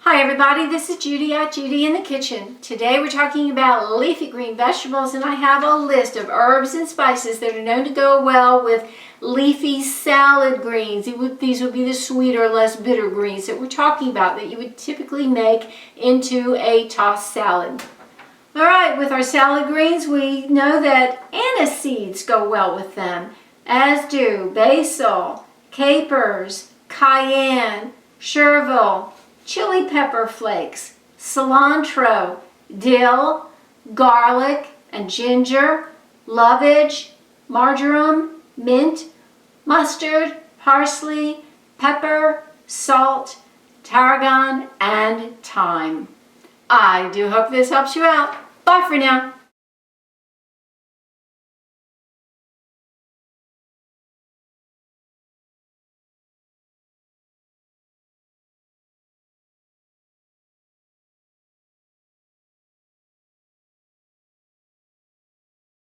Hi everybody, this is Judy at Judy in the Kitchen. Today we're talking about leafy green vegetables, and I have a list of herbs and spices that are known to go well with leafy salad greens. These would be the sweeter, less bitter greens that we're talking about that you would typically make into a tossed salad. Alright, with our salad greens we know that anise seeds go well with them, as do basil, capers, cayenne, chervil, chili pepper flakes, cilantro, dill, garlic and ginger, lovage, marjoram, mint, mustard, parsley, pepper, salt, tarragon, and thyme. I do hope this helps you out. Bye for now.